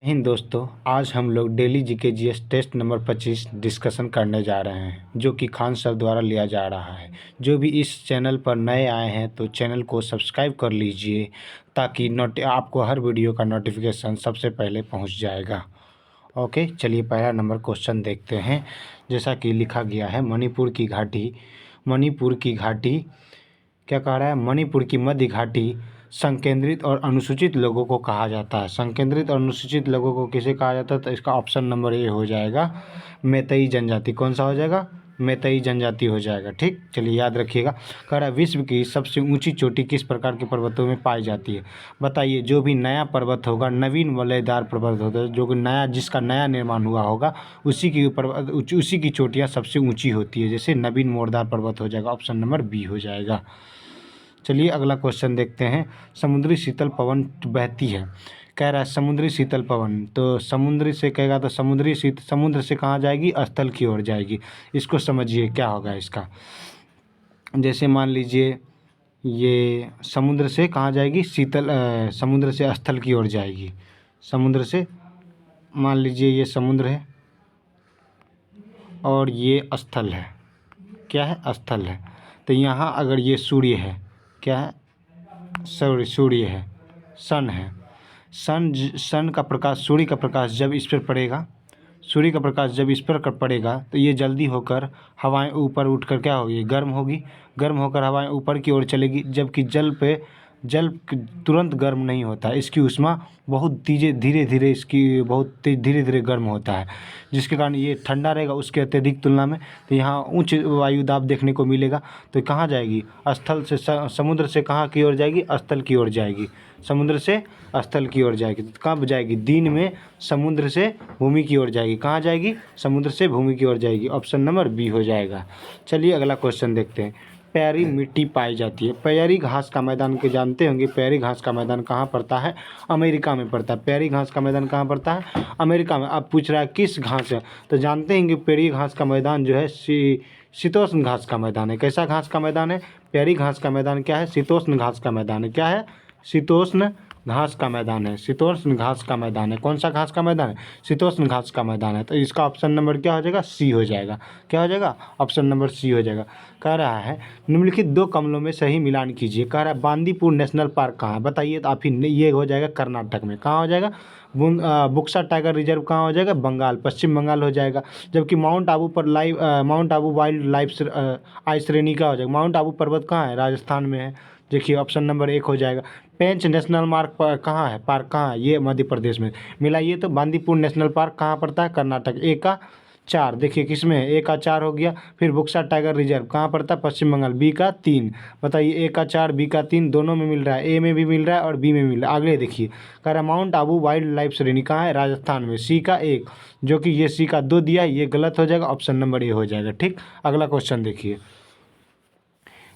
हिंद दोस्तों, आज हम लोग daily GK GS test number 25 discussion करने जा रहे हैं, जो कि खान सर द्वारा लिया जा रहा है। जो भी इस चैनल पर नए आए हैं तो चैनल को सब्सक्राइब कर लीजिए, ताकि आपको हर वीडियो का नोटिफिकेशन सबसे पहले पहुंच जाएगा। ओके, चलिए पहला नंबर क्वेश्चन देखते हैं। जैसा कि लिखा गया है, मणिपुर की घाटी क्या कह रहा है? मणिपुर की मध्य घाटी संकेंद्रित और अनुसूचित लोगों को कहा जाता है। संकेंद्रित और अनुसूचित लोगों को किसे कहा जाता है? तो इसका ऑप्शन नंबर ए हो जाएगा, मैतेई जनजाति। कौन सा हो जाएगा? मैतेई जनजाति हो जाएगा। ठीक, चलिए याद रखिएगा। कह रहा है, विश्व की सबसे ऊंची चोटी किस प्रकार के पर्वतों में पाई जाती है? बताइए। जो भी नया पर्वत होगा, नवीन वलयदार पर्वत होता है, जो कि जिसका नया निर्माण हुआ होगा, उसी की चोटियाँ सबसे ऊँची होती है। जैसे नवीन मोरदार पर्वत हो जाएगा, ऑप्शन नंबर बी हो जाएगा। चलिए अगला क्वेश्चन देखते हैं। समुद्री शीतल पवन बहती है। कह रहा है समुद्री शीतल पवन, तो समुद्री से कहेगा तो समुद्र से कहाँ जाएगी? स्थल की ओर जाएगी। इसको समझिए क्या होगा इसका। जैसे मान लीजिए ये समुद्र से कहाँ जाएगी? समुद्र से स्थल की ओर जाएगी। समुद्र से मान लीजिए ये समुद्र है और ये स्थल है। क्या है? स्थल है। तो यहाँ अगर ये सूर्य है, क्या है? सूर्य है, सन है। सन का प्रकाश, सूर्य का प्रकाश जब इस पर पड़ेगा, तो ये जल्दी होकर हवाएं ऊपर उठकर क्या होगी? गर्म होगी। गर्म होकर हवाएं ऊपर की ओर चलेगी, जबकि जल तुरंत गर्म नहीं होता है। इसकी ऊष्मा बहुत धीरे धीरे गर्म होता है, जिसके कारण ये ठंडा रहेगा उसके अत्यधिक तुलना में। तो यहाँ उच्च वायु दाब देखने को मिलेगा। तो कहाँ जाएगी? स्थल से समुद्र से कहाँ की ओर जाएगी? स्थल की ओर जाएगी। समुद्र से स्थल की ओर जाएगी। तो कहाँ जाएगी? दिन में समुद्र से भूमि की ओर जाएगी। कहाँ जाएगी? समुद्र से भूमि की ओर जाएगी। ऑप्शन नंबर बी हो जाएगा। चलिए अगला क्वेश्चन देखते हैं। प्यारी मिट्टी पाई जाती है। प्यारी घास का मैदान के जानते होंगे। प्यारी घास का मैदान कहाँ पड़ता है? अमेरिका में पड़ता है। प्यारी घास का मैदान कहाँ पड़ता है? अमेरिका में। अब पूछ रहा है किस घास है, तो जानते हैं कि प्यारी घास का मैदान जो है शीतोष्ण घास का मैदान है। कैसा घास का मैदान है? प्यारी घास का मैदान क्या है? शीतोष्ण घास का मैदान है। क्या है? शीतोष्ण घास का मैदान है। शीतोष्ण घास का मैदान है। कौन सा घास का मैदान है? शीतोष्ण घास का मैदान है। तो इसका ऑप्शन नंबर क्या हो जाएगा? सी हो जाएगा। क्या हो जाएगा? ऑप्शन नंबर सी हो जाएगा। कह रहा है निम्नलिखित दो कमलों में सही मिलान कीजिए। कह रहा है बांदीपुर नेशनल पार्क कहाँ है? बताइए। तो आप ही ये हो जाएगा कर्नाटक में। कहाँ हो जाएगा? बुक्सा टाइगर रिजर्व कहाँ हो जाएगा? बंगाल, पश्चिम बंगाल हो जाएगा। जबकि माउंट आबू वाइल्ड लाइफ आय श्रेणी का हो जाएगा। माउंट आबू पर्वत कहाँ है? राजस्थान में है। देखिए ऑप्शन नंबर 1 हो जाएगा। पेंच नेशनल पार्क कहाँ है? ये मध्य प्रदेश में। मिलाइए तो बांदीपुर नेशनल पार्क कहाँ पड़ता है? कर्नाटक। ए का 4, देखिए किस में है? ए का 4 हो गया। फिर बुक्सा टाइगर रिजर्व कहाँ पड़ता है? पश्चिम बंगाल। बी का 3। बताइए। ए का 4, बी का 3 दोनों में मिल रहा है। ए में भी मिल रहा है और बी में मिल रहा है। आगे देखिए, कह रहा है माउंट आबू वाइल्ड लाइफ श्रेणी कहाँ है? राजस्थान में। सी का 1, जो कि ये सी का 2 दिया है, ये गलत हो जाएगा। ऑप्शन नंबर ए हो जाएगा। ठीक, अगला क्वेश्चन देखिए।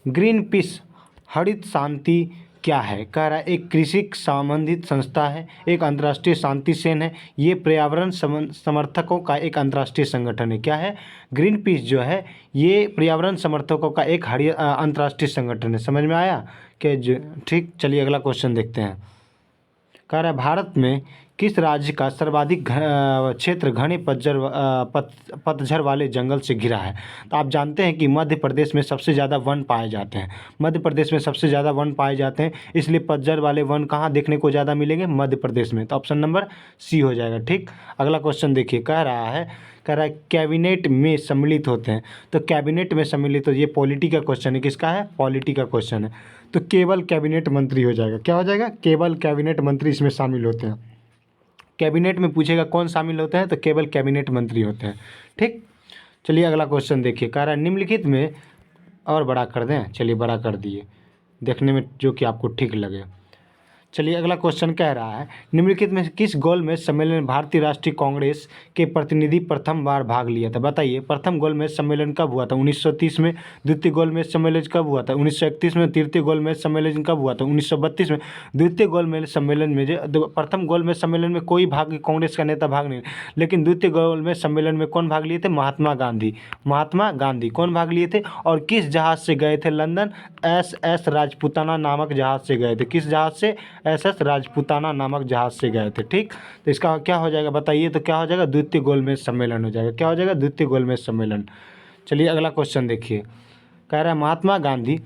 ग्रीन पीस हरित शांति क्या है? कह रहा है एक कृषि संबंधित संस्था है, एक अंतर्राष्ट्रीय शांति सेन है, ये पर्यावरण समर्थकों का एक अंतर्राष्ट्रीय संगठन है। क्या है? ग्रीन पीस जो है ये पर्यावरण समर्थकों का एक अंतर्राष्ट्रीय संगठन है। समझ में आया कि ठीक, चलिए अगला क्वेश्चन देखते हैं। कह रहा है भारत में किस राज्य का सर्वाधिक क्षेत्र घने पतझड़ वाले जंगल से घिरा है? तो आप जानते हैं कि मध्य प्रदेश में सबसे ज़्यादा वन पाए जाते हैं। मध्य प्रदेश में सबसे ज़्यादा वन पाए जाते हैं, इसलिए पतझड़ वाले वन कहाँ देखने को ज़्यादा मिलेंगे? मध्य प्रदेश में। तो ऑप्शन नंबर सी हो जाएगा। ठीक, अगला क्वेश्चन देखिए। कह रहा है कैबिनेट में सम्मिलित होते हैं। तो कैबिनेट में सम्मिलित हो, ये पॉलिटी का क्वेश्चन है। किसका है? पॉलिटी का क्वेश्चन है। तो केवल कैबिनेट मंत्री हो जाएगा। क्या हो जाएगा? केवल कैबिनेट मंत्री इसमें शामिल होते हैं। कैबिनेट में पूछेगा कौन शामिल होते हैं, तो केवल कैबिनेट मंत्री होते हैं। ठीक, चलिए अगला क्वेश्चन देखिए। कह रहा है निम्नलिखित में, और बड़ा कर दें, चलिए बड़ा कर दिए, देखने में जो कि आपको ठीक लगे। चलिए अगला क्वेश्चन कह रहा है निम्नलिखित में किस गोलमेज सम्मेलन में भारतीय राष्ट्रीय कांग्रेस के प्रतिनिधि प्रथम बार भाग लिया था? बताइए। प्रथम गोलमेज सम्मेलन कब हुआ था? 1930 में। द्वितीय गोलमेज सम्मेलन कब हुआ था? 1931 में। तृतीय गोलमेज सम्मेलन कब हुआ था? 1932 में। द्वितीय गोलमेज सम्मेलन में जो प्रथम गोलमेज सम्मेलन में कोई कांग्रेस का नेता भाग नहीं, लेकिन द्वितीय गोलमेज सम्मेलन में कौन भाग लिए थे? महात्मा गांधी कौन भाग लिए थे? और किस जहाज से गए थे लंदन? SS राजपूताना नामक जहाज से गए थे। किस जहाज से? SS राजपूताना नामक जहाज़ से गए थे। ठीक, तो इसका क्या हो जाएगा बताइए, तो क्या हो जाएगा, द्वितीय गोलमेज सम्मेलन हो जाएगा। क्या हो जाएगा, द्वितीय गोलमेज सम्मेलन। चलिए अगला क्वेश्चन देखिए, कह रहा है महात्मा गांधी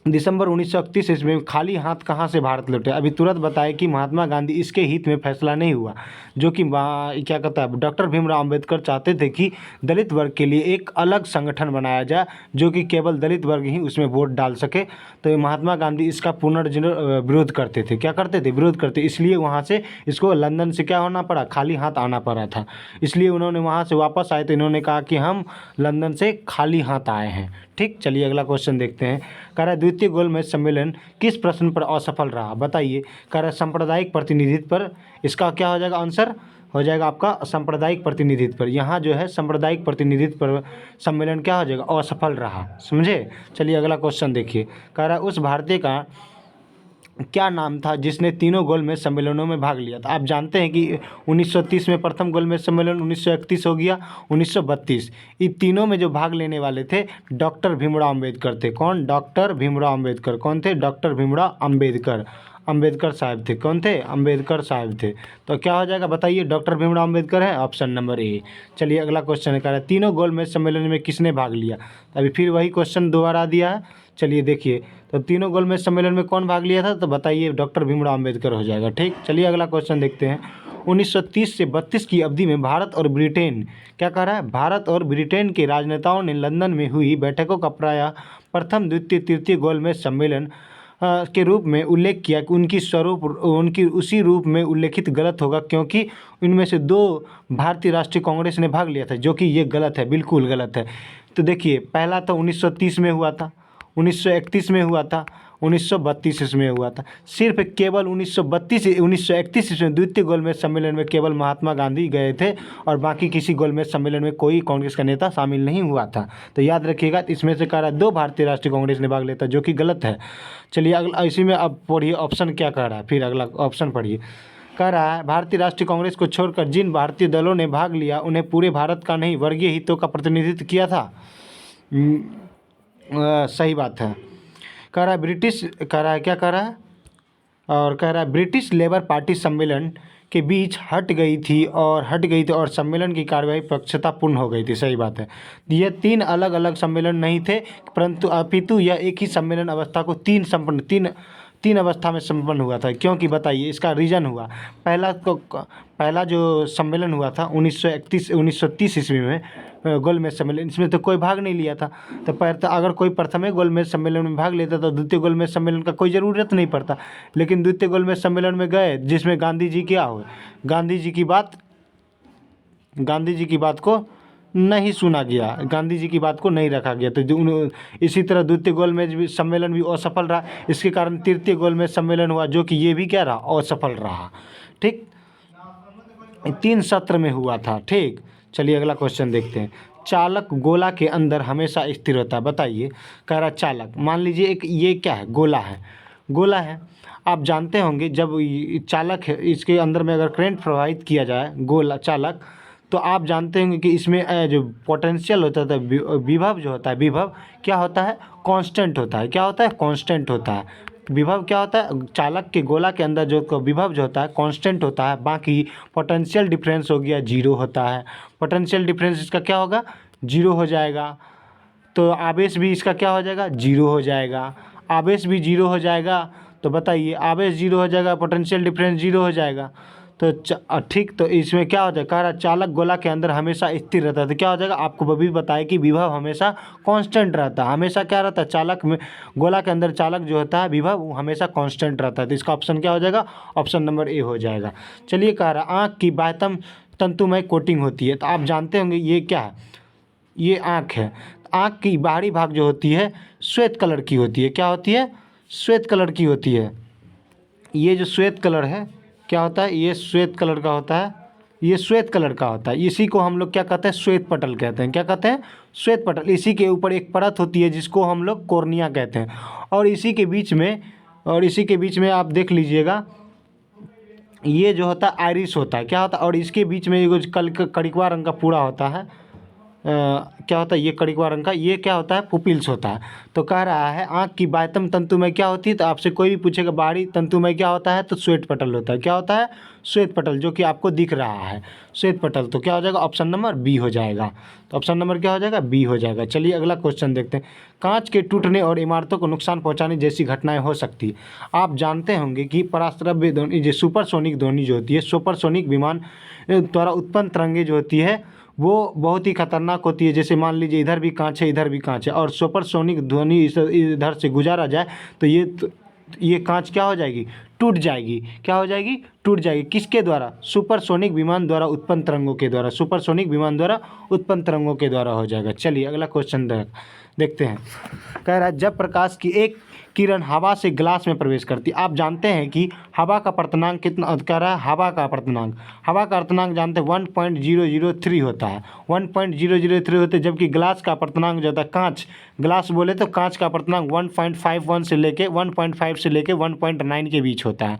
दिसंबर 1931 ईस्वी में खाली हाथ कहाँ से भारत लौटे। अभी तुरंत बताए कि महात्मा गांधी इसके हित में फैसला नहीं हुआ, जो कि क्या कहता है, डॉक्टर भीमराव अंबेडकर चाहते थे कि दलित वर्ग के लिए एक अलग संगठन बनाया जाए, जो कि केवल दलित वर्ग ही उसमें वोट डाल सके। तो महात्मा गांधी इसका विरोध करते थे। क्या करते थे, विरोध करते, इसलिए वहाँ से इसको लंदन से क्या होना पड़ा, खाली हाथ आना पड़ा था। इसलिए उन्होंने वहाँ से वापस आए तो इन्होंने कहा कि हम लंदन से खाली हाथ आए हैं। ठीक, चलिए अगला क्वेश्चन देखते हैं। कह रहा है द्वितीय गोलमेज सम्मेलन किस प्रश्न पर असफल रहा, बताइए। कह रहा है सांप्रदायिक प्रतिनिधित्व पर। इसका क्या हो जाएगा, आंसर हो जाएगा आपका सांप्रदायिक प्रतिनिधित्व पर। यहाँ जो है सांप्रदायिक प्रतिनिधित्व पर सम्मेलन क्या हो जाएगा, असफल रहा, समझे। चलिए अगला क्वेश्चन देखिए। कह रहा है उस भारतीय का क्या नाम था जिसने तीनों गोलमेज सम्मेलनों में भाग लिया था। आप जानते हैं कि 1930 में प्रथम गोलमेज सम्मेलन, 1931 हो गया, 1932, इन तीनों में जो भाग लेने वाले थे डॉक्टर भीमराव अंबेडकर थे। कौन, डॉक्टर भीमराव अंबेडकर। कौन थे, डॉक्टर भीमराव अंबेडकर। अंबेडकर साहब थे। कौन थे, अंबेडकर साहब थे। तो क्या हो जाएगा बताइए, डॉक्टर भीमराव अंबेडकर है, ऑप्शन नंबर ए। चलिए अगला क्वेश्चन कह रहा है तीनों गोलमेज सम्मेलन में किसने भाग लिया। अभी फिर वही क्वेश्चन दोबारा दिया है। चलिए देखिए, तो तीनों गोलमेज सम्मेलन में कौन भाग लिया था, तो बताइए डॉक्टर भीमराव अंबेडकर हो जाएगा। ठीक, चलिए अगला क्वेश्चन देखते हैं। 1930 से 32 की अवधि में भारत और ब्रिटेन, क्या कह रहा है, भारत और ब्रिटेन के राजनेताओं ने लंदन में हुई बैठकों का प्रायः प्रथम, द्वितीय, तृतीय गोलमेज सम्मेलन के रूप में उल्लेख किया कि उनकी उसी रूप में उल्लेखित गलत होगा, क्योंकि इनमें से 2 भारतीय राष्ट्रीय कांग्रेस ने भाग लिया था, जो कि ये गलत है, बिल्कुल गलत है। तो देखिए, पहला तो 1930 में हुआ था, 1931 में हुआ था, 1932 में हुआ था। सिर्फ केवल 1931 में द्वितीय गोलमेज सम्मेलन में केवल महात्मा गांधी गए थे और बाकी किसी गोलमेज सम्मेलन में कोई कांग्रेस का नेता शामिल नहीं हुआ था। तो याद रखिएगा, इसमें से कह रहा है 2 भारतीय राष्ट्रीय कांग्रेस ने भाग लिया था, जो कि गलत है। चलिए अगला, इसी में अब पढ़िए ऑप्शन क्या कह रहा है, फिर अगला ऑप्शन पढ़िए। कह रहा है भारतीय राष्ट्रीय कांग्रेस को छोड़कर जिन भारतीय दलों ने भाग लिया उन्हें पूरे भारत का नहीं, वर्गीय हितों का प्रतिनिधित्व किया था। सही बात है। कह रहा है ब्रिटिश, कह रहा है क्या कह रहा है, और कह रहा है ब्रिटिश लेबर पार्टी सम्मेलन के बीच हट गई थी और सम्मेलन की कार्यवाही पक्षतापूर्ण हो गई थी। सही बात है। ये 3 अलग अलग सम्मेलन नहीं थे, परंतु अपितु यह एक ही सम्मेलन अवस्था को तीन अवस्था में संपन्न हुआ था। क्योंकि बताइए इसका रीज़न हुआ, पहला जो सम्मेलन हुआ था 1930 ईस्वी में गोलमेज सम्मेलन, इसमें तो कोई भाग नहीं लिया था। तो अगर कोई प्रथम गोलमेज सम्मेलन में भाग लेता तो द्वितीय गोलमेज सम्मेलन का कोई ज़रूरत नहीं पड़ता। लेकिन द्वितीय गोलमेज सम्मेलन में गए, जिसमें गांधी जी क्या हुए, गांधी जी की बात को नहीं सुना गया, गांधी जी की बात को नहीं रखा गया। तो इसी तरह द्वितीय गोलमेज सम्मेलन भी असफल रहा। इसके कारण तृतीय गोलमेज सम्मेलन हुआ, जो कि ये भी क्या रहा, असफल रहा। ठीक, 3 सत्र में हुआ था। ठीक, चलिए अगला क्वेश्चन देखते हैं। चालक गोला के अंदर हमेशा स्थिर होता है, बताइए। कह रहा चालक, मान लीजिए एक ये क्या है, गोला है। आप जानते होंगे जब चालक है, इसके अंदर में अगर करंट प्रवाहित किया जाए गोला चालक, तो आप जानते होंगे कि इसमें जो पोटेंशियल होता है, विभव जो होता है, विभव क्या होता है, कांस्टेंट होता है। क्या होता है, कांस्टेंट होता है। विभव क्या होता है, चालक के गोला के अंदर जो विभव जो होता है कांस्टेंट होता है। बाकी पोटेंशियल डिफरेंस हो गया 0 होता है। पोटेंशियल डिफरेंस इसका क्या होगा, 0 हो जाएगा। तो आवेश भी इसका क्या हो जाएगा, 0 हो जाएगा। आवेश भी 0 हो जाएगा। तो बताइए, आवेश 0 हो जाएगा, पोटेंशियल डिफरेंस 0 हो जाएगा। तो ठीक, तो इसमें क्या हो जाएगा, कह रहा चालक गोला के अंदर हमेशा स्थिर रहता है। तो क्या हो जाएगा, आपको भी बताया कि विभव हमेशा कांस्टेंट रहता है। हमेशा क्या रहता है, चालक में, गोला के अंदर चालक जो होता है विभव, वो हमेशा कांस्टेंट रहता है। तो इसका ऑप्शन क्या हो जाएगा, ऑप्शन नंबर ए हो जाएगा। चलिए, कह रहा आँख की बाह्यतम तंतुमय कोटिंग होती है। तो आप जानते होंगे ये क्या है, ये आँख है। आँख की बाहरी भाग जो होती है श्वेत कलर की होती है। क्या होती है, श्वेत कलर की होती है। ये जो श्वेत कलर है क्या होता है, ये श्वेत कलर का होता है, ये श्वेत कलर का होता है। इसी को हम लोग क्या कहते हैं, श्वेत पटल कहते हैं। क्या कहते हैं, श्वेत पटल। इसी के ऊपर एक परत होती है जिसको हम लोग कॉर्निया कहते हैं। और इसी के बीच में आप देख लीजिएगा, ये जो होता है आइरिस होता है। क्या होता है, और इसके बीच में एक कड़िकवा रंग का पूरा होता है, क्या होता है, ये कड़िकवा रंग का, ये क्या होता है, पुपिल्स होता है। तो कह रहा है आँख की बाह्यतम तंतु में क्या होती है, तो आपसे कोई भी पूछेगा बाहरी तंतु में क्या होता है, तो श्वेत पटल होता है। क्या होता है, श्वेत पटल, जो कि आपको दिख रहा है श्वेत पटल। तो क्या हो जाएगा, ऑप्शन नंबर बी हो जाएगा। तो ऑप्शन नंबर क्या हो जाएगा, बी हो जाएगा। चलिए अगला क्वेश्चन देखते हैं। कांच के टूटने और इमारतों को नुकसान पहुंचाने जैसी घटनाएं हो सकती है। आप जानते होंगे कि पराश्रव्य ध्वनि, जो सुपरसोनिक ध्वनि जो होती है, सुपरसोनिक विमान द्वारा उत्पन्न तरंगे जो होती है वो बहुत ही खतरनाक होती है। जैसे मान लीजिए इधर भी कांच है, इधर भी कांच है, और सुपरसोनिक ध्वनि इधर से गुजारा जाए तो ये कांच क्या हो जाएगी, टूट जाएगी। क्या हो जाएगी, टूट जाएगी। किसके द्वारा, सुपरसोनिक विमान द्वारा उत्पन्न तरंगों के द्वारा, सुपरसोनिक विमान द्वारा उत्पन्न तरंगों के द्वारा हो जाएगा। चलिए अगला क्वेश्चन देखते हैं। कह रहा है जब प्रकाश की एक किरण हवा से ग्लास में प्रवेश करती है। आप जानते हैं कि हवा का अपर्तनांक कितना, कह रहा है हवा का अपर्तनांक जानते हैं 1.003 होता है, 1.003 होते हैं। जबकि ग्लास का अपर्तनांक जो होता है, कांच, ग्लास बोले तो कांच का अपर्तनांक 1.51 से लेके 1.5 से लेके 1.9 के बीच होता है।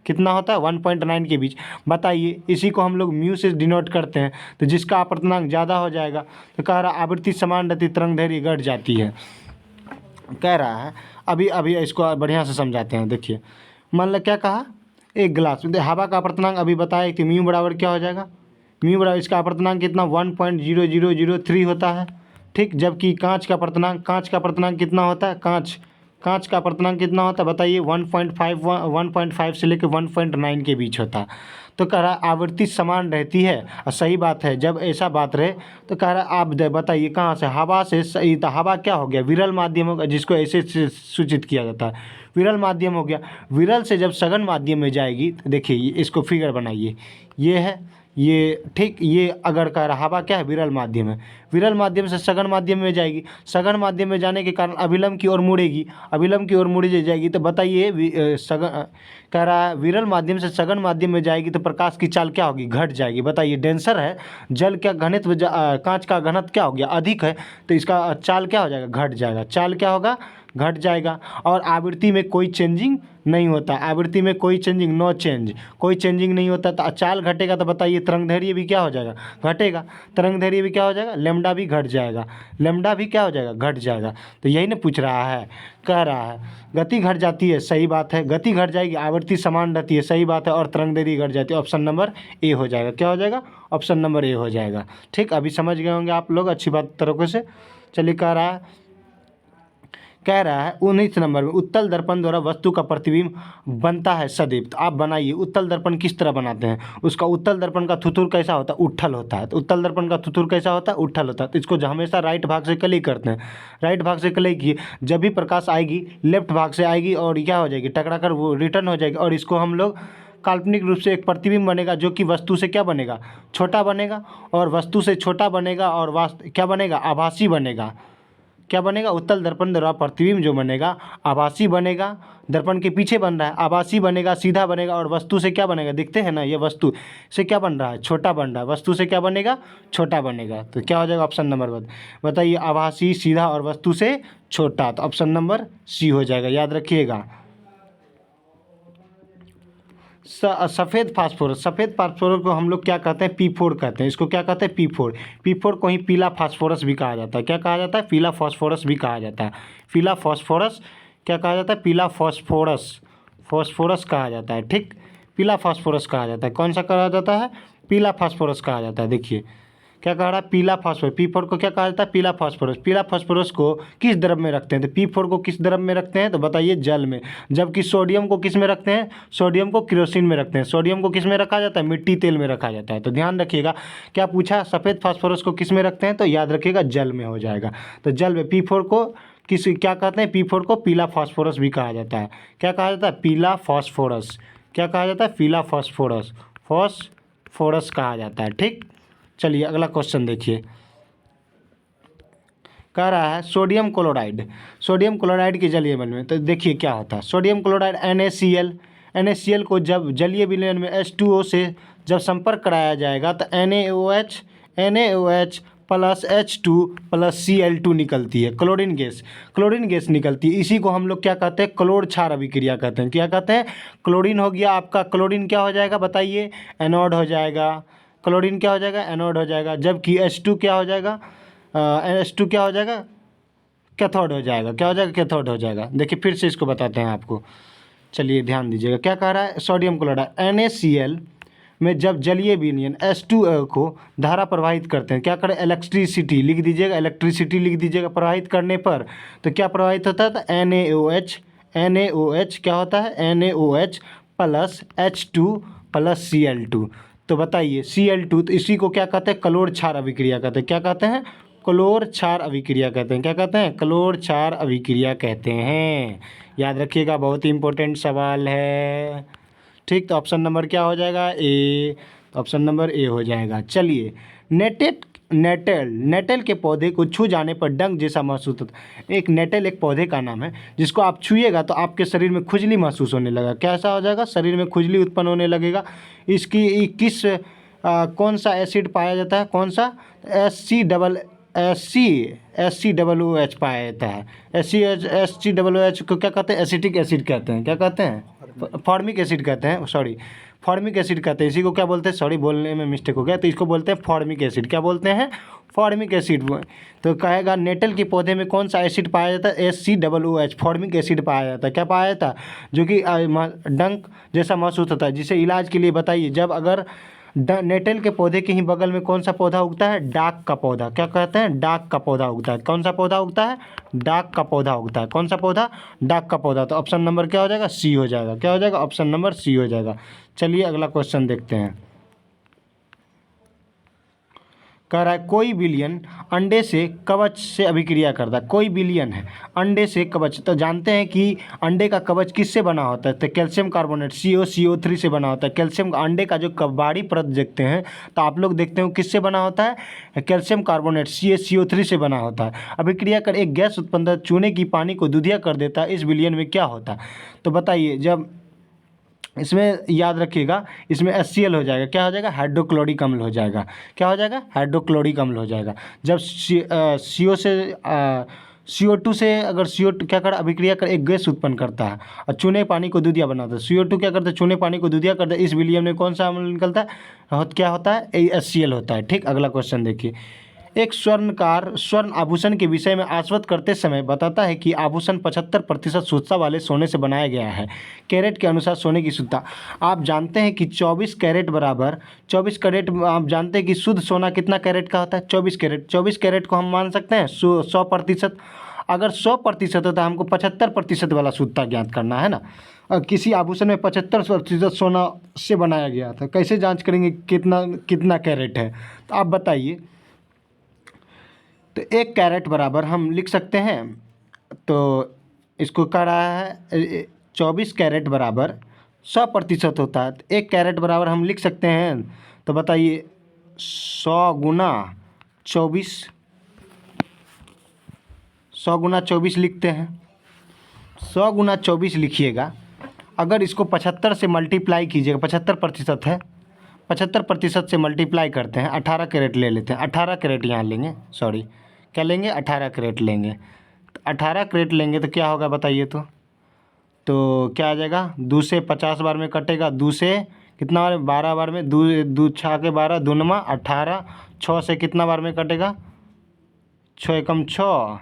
कितना होता है, 1.9 के बीच। बताइए, इसी को हम लोग म्यू से डिनोट करते हैं। तो जिसका अपर्तनांक ज़्यादा हो जाएगा, तो कह रहा आवृत्ति समान रहती, तरंग दैर्घ्य घट जाती है। कह रहा है अभी इसको बढ़िया से समझाते हैं। देखिए, मान लो क्या कहा, एक गिलास में हवा का अपर्तनांक अभी बताया कि म्यू बराबर क्या हो जाएगा, म्यू बराबर इसका अपर्तनांक कितना 1.0003 होता है। ठीक, जबकि कांच का अपर्तनांक कितना होता है, कांच का अपर्तनांक कितना होता है बताइए, 1.5 से लेकर 1.9 के बीच होता है। तो कह रहा आवृत्ति समान रहती है, और सही बात है। जब ऐसा बात रहे तो कह रहा आप बताइए कहाँ से, हवा से। सही, तो हवा क्या हो गया, विरल माध्यम होगा, जिसको ऐसे सूचित किया जाता है, विरल माध्यम हो गया। विरल से जब सघन माध्यम में जाएगी, तो देखिए इसको फिगर बनाइए, ये है ये, ठीक, ये अगर कह रहा हवा क्या है, विरल माध्यम है। विरल माध्यम से सघन माध्यम में जाएगी, सघन माध्यम में जाने के कारण अभिलंब की ओर मुड़ेगी, अभिलंब की ओर मुड़ी जाएगी। तो बताइए सघन, कह रहा है विरल माध्यम से सघन माध्यम में जाएगी तो प्रकाश की चाल क्या होगी, घट जाएगी। बताइए, डेंसर है जल, क्या घनत्व कांच का घनत्व क्या हो गया, अधिक है, तो इसका चाल क्या हो जाएगा, घट जाएगा। चाल क्या होगा, घट जाएगा। और आवृत्ति में कोई चेंजिंग नहीं होता, आवृत्ति में कोई चेंजिंग, नो चेंज, कोई चेंजिंग नहीं होता। तो चाल घटेगा तो बताइए तरंग दैर्घ्य भी क्या हो जाएगा, घटेगा। तरंग दैर्घ्य भी क्या हो जाएगा, लैम्डा भी घट जाएगा, लैम्डा भी क्या हो जाएगा, घट जाएगा। तो यही ना पूछ रहा है, कह रहा है गति घट जाती है, सही बात है, गति घट जाएगी, आवृत्ति समान रहती है, सही बात है, और तरंग दैर्घ्य घट जाती है। ऑप्शन नंबर ए हो जाएगा। क्या हो जाएगा, ऑप्शन नंबर ए हो जाएगा। ठीक, अभी समझ गए होंगे आप लोग अच्छी बात तरीके से। चलिए, कह रहा है 19 नंबर में, उत्तल दर्पण द्वारा वस्तु का प्रतिबिंब बनता है सदैव। तो आप बनाइए, उत्तल दर्पण किस तरह बनाते हैं। उसका उत्तल दर्पण का थुथुर कैसा होता है, उठल होता है। तो उत्तल दर्पण का थुथुर कैसा होता है, उठल होता है। तो इसको हमेशा राइट भाग से क्लिक करते हैं, राइट भाग से क्लिक किए, जब भी प्रकाश आएगी लेफ्ट भाग से आएगी, और क्या हो जाएगी, टकरा कर वो रिटर्न हो जाएगी। और इसको हम लोग काल्पनिक रूप से एक प्रतिबिंब बनेगा, जो कि वस्तु से क्या बनेगा, छोटा बनेगा, और वस्तु से छोटा बनेगा, और क्या बनेगा, आभासी बनेगा। क्या बनेगा, उत्तल दर्पण द्वारा प्रतिबिंब जो बनेगा आभासी बनेगा, दर्पण के पीछे बन रहा है, आभासी बनेगा, सीधा बनेगा, और वस्तु से क्या बनेगा, दिखते हैं ना, ये वस्तु से क्या बन रहा है, छोटा बन रहा है, वस्तु से क्या बनेगा, छोटा बनेगा। तो क्या हो जाएगा, ऑप्शन नंबर बताइए, आभासी, सीधा, और वस्तु से छोटा। तो ऑप्शन नंबर सी हो जाएगा, याद रखिएगा। सफ़ेद फास्फोरस को हम लोग क्या कहते हैं, P4 कहते हैं। इसको क्या कहते हैं, P4 को ही पीला फास्फोरस भी कहा जाता है। क्या कहा जाता है, पीला फास्फोरस भी कहा जाता है। पीला फास्फोरस क्या कहा जाता है, पीला फास्फोरस कहा जाता है। ठीक, पीला फास्फोरस कहा जाता है। कौन सा कहा जाता है, पीला फास्फोरस कहा जाता है। देखिए क्या कह रहा है, पीला फास्फोरस, P4 को क्या कहा जाता है, पीला फास्फोरस। पीला फास्फोरस को किस द्रव में रखते हैं, तो P4 को किस द्रव में रखते हैं, तो बताइए जल में। जबकि सोडियम को किस में रखते हैं, सोडियम को केरोसिन में रखते हैं। सोडियम को किस में रखा जाता है, मिट्टी तेल में रखा जाता है। तो ध्यान रखिएगा, क्या पूछा, सफ़ेद फास्फोरस को किस में रखते हैं, तो याद रखिएगा जल में हो जाएगा। तो जल में P4 को क्या कहते हैं, P4 को पीला फास्फोरस भी कहा जाता है। क्या कहा जाता है, पीला फास्फोरस। क्या कहा जाता है, पीला फास्फोरस कहा जाता है। ठीक, चलिए अगला क्वेश्चन देखिए। कह रहा है सोडियम क्लोराइड के जलीय अम्ल में, तो देखिए क्या होता है, सोडियम क्लोराइड NaCl को जब जलीय विलयन में H2O से जब संपर्क कराया जाएगा, तो NaOH plus H2 plus Cl2 निकलती है, क्लोरीन गैस निकलती है। इसी को हम लोग क्या कहते हैं, क्लोर क्षार अभिक्रिया कहते हैं। क्या कहते हैं, क्लोरीन हो गया आपका, क्लोरीन क्या हो जाएगा बताइए, एनोड हो जाएगा। क्लोरीन क्या हो जाएगा, एनोड हो जाएगा। जबकि H2 क्या हो जाएगा, H2 क्या हो जाएगा, कैथोड हो जाएगा। क्या हो जाएगा, कैथोड हो जाएगा। देखिए फिर से इसको बताते हैं आपको, चलिए ध्यान दीजिएगा। क्या कह रहा है, सोडियम क्लोराइड NaCl में जब जलीय विलयन H2O को धारा प्रवाहित करते हैं, क्या करें, इलेक्ट्रिसिटी लिख दीजिएगा, इलेक्ट्रिसिटी लिख दीजिएगा। प्रवाहित करने पर तो क्या प्रवाहित होता है, तो NaOH क्या होता है, NaOH plus H2 plus Cl2। तो बताइए Cl2, तो इसी को क्या कहते हैं, कलोर क्षार अभिक्रिया कहते हैं। क्या कहते हैं, क्लोर क्षार अभिक्रिया कहते हैं। क्या कहते हैं, क्लोर क्षार अभिक्रिया कहते हैं। याद रखिएगा, बहुत ही इंपॉर्टेंट सवाल है। ठीक, तो ऑप्शन नंबर क्या हो जाएगा, ए। ऑप्शन नंबर ए हो जाएगा। चलिए, नेटल के पौधे को छू जाने पर डंक जैसा महसूस होता है। एक नेटल एक पौधे का नाम है जिसको आप छुएगा तो आपके शरीर में खुजली महसूस होने लगा। कैसा हो जाएगा, शरीर में खुजली उत्पन्न होने लगेगा। इसकी किस कौन सा एसिड पाया जाता है, कौन सा, SCOOH पाया जाता है। SCOOH को क्या कहते हैं, एसिटिक एसिड कहते हैं। क्या कहते हैं, फॉर्मिक एसिड कहते हैं, सॉरी फॉर्मिक एसिड कहते हैं। इसी को क्या बोलते हैं, सॉरी बोलने में मिस्टेक हो गया, तो इसको बोलते हैं फॉर्मिक एसिड। क्या बोलते हैं, फॉर्मिक एसिड। तो कहेगा नेटल के पौधे में कौन सा एसिड पाया जाता है, SCOOH फॉर्मिक एसिड पाया जाता है। क्या पाया जाता है, जो कि डंक जैसा महसूस होता है। जिसे इलाज के लिए बताइए, जब अगर नेटल के पौधे के ही बगल में कौन सा पौधा उगता है, डाक का पौधा। क्या कहते हैं, डाक का पौधा उगता है। कौन सा पौधा उगता है, डाक का पौधा उगता है। कौन सा पौधा, डाक का पौधा। तो ऑप्शन नंबर क्या हो जाएगा, सी हो जाएगा। क्या हो जाएगा, ऑप्शन नंबर सी हो जाएगा। चलिए अगला क्वेश्चन देखते हैं। कह रहा है कोई विलयन अंडे से कवच से अभिक्रिया करता है। कोई विलयन है अंडे से कवच, तो जानते हैं कि अंडे का कवच किससे बना होता है, तो कैल्शियम कार्बोनेट CO3 से बना होता है। कैल्शियम अंडे का जो बाहरी परत देखते हैं तो आप लोग देखते हो किससे बना होता है, कैल्शियम कार्बोनेट CO3 से बना होता है। अभिक्रिया कर एक गैस उत्पन्न चूने की पानी को दूधिया कर देता है। इस विलयन में क्या होता है, तो बताइए। जब इसमें याद रखिएगा, इसमें HCl हो जाएगा। क्या हो जाएगा, हाइड्रोक्लोरिक अम्ल हो जाएगा। क्या हो जाएगा, हाइड्रोक्लोरिक अम्ल हो जाएगा। जब CO2 से अगर CO2 क्या कर अभिक्रिया कर एक गैस उत्पन्न करता है और चूने पानी को दूधिया बनाता है। CO2 क्या करता है, चूने पानी को दूधिया करता है। इस विलयन में कौन सा अम्ल निकलता है, क्या होता है, HCl होता है। ठीक, अगला क्वेश्चन देखिए। एक स्वर्णकार स्वर्ण आभूषण के विषय में आश्वस्त करते समय बताता है कि आभूषण 75% शुद्धता वाले सोने से बनाया गया है। कैरेट के अनुसार सोने की शुद्धता आप जानते हैं कि 24 कैरेट बराबर 24 कैरेट। आप जानते हैं कि शुद्ध सोना कितना कैरेट का होता है, 24 कैरेट। 24 कैरेट को हम मान सकते हैं 100%। अगर 100% होता है, हमको 75% वाला शुद्धता ज्ञात करना है ना। किसी आभूषण में 75% सोना से बनाया गया था, कैसे जाँच करेंगे कितना कैरेट है, तो आप बताइए। तो 1 कैरेट बराबर हम लिख सकते हैं, तो इसको कह रहा है 24 कैरेट बराबर 100% होता है। तो 1 कैरेट बराबर हम लिख सकते हैं, तो बताइए 100 गुना 24, 100 गुना 24 लिखते हैं। 100 गुना 24 लिखिएगा। अगर इसको 75 से मल्टीप्लाई कीजिएगा, 75% है, 75% से मल्टीप्लाई करते हैं, 18 कैरेट ले लेते हैं। 18 कैरेट यहाँ लेंगे, सॉरी क्या लेंगे, 18 कैरेट लेंगे। तो 18 कैरेट लेंगे तो क्या होगा बताइए। तो क्या आ जाएगा, 2 से 50 बार में कटेगा, 2 से कितना बार, 12 बार में, 2 6 के 12, 2 9 18, 6 से कितना बार में कटेगा, 6 एकम 6,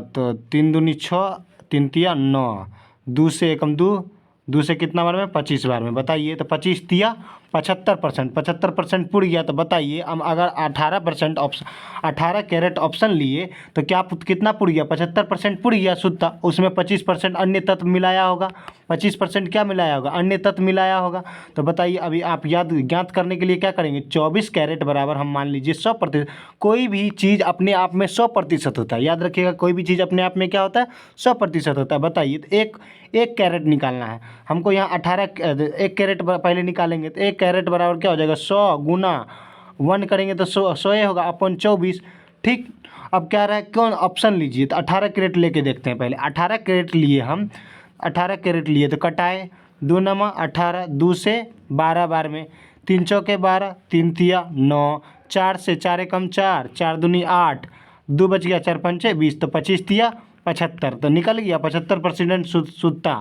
तो 3 दूनी 6, 3 तिया 9, 2 से एकम 2, 2 से कितना बार में, 25 बार में। बताइए, तो 25 तिया 75%, 75% पुर गया। तो बताइए हम अगर 18% ऑप्शन 18 कैरेट ऑप्शन लिए तो क्या कितना पुर गया, 75% पुर गया शुद्धता। उसमें 25% अन्य तत्व मिलाया होगा, 25% क्या मिलाया होगा, अन्य तत्व मिलाया होगा। तो बताइए अभी आप ज्ञात करने के लिए क्या करेंगे, 24 कैरेट बराबर हम मान लीजिए 100%। कोई भी चीज़ अपने आप में 100% होता है, याद रखिएगा, कोई भी चीज़ अपने आप में क्या होता है, 100% होता है। बताइए, तो एक कैरेट निकालना है हमको। यहाँ 1 कैरेट पहले निकालेंगे, तो 1 कैरेट बराबर क्या हो जाएगा, 100 गुना 1 करेंगे तो 100 होगा अपन 24। ठीक, अब क्या रहा है, कौन ऑप्शन लीजिए। तो 18 कैरेट लेके देखते हैं पहले। 18 कैरेट लिए हम, 18 कैरेट लिए तो कटाए, 2 9 18, 2 से 12 बार में, 3 चौके 12, 3 तिया 9, 4 से 4 एकम 4, 4 दूनी 8, 2 बच गया, 4 पंचे 20, तो 25 तिया 75, तो निकल गया 75% शुद्धता।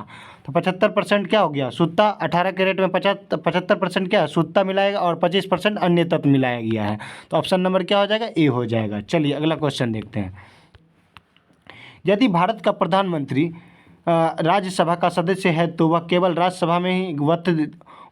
तो 75% क्या हो गया शुद्धता, 18 कैरेट में 75% क्या शुद्धता मिलाएगा और 25% अन्य तत्व मिलाया गया है। तो ऑप्शन नंबर क्या हो जाएगा, ए हो जाएगा। चलिए अगला क्वेश्चन देखते हैं। यदि भारत का प्रधानमंत्री राज्यसभा का सदस्य है तो वह केवल राज्यसभा में ही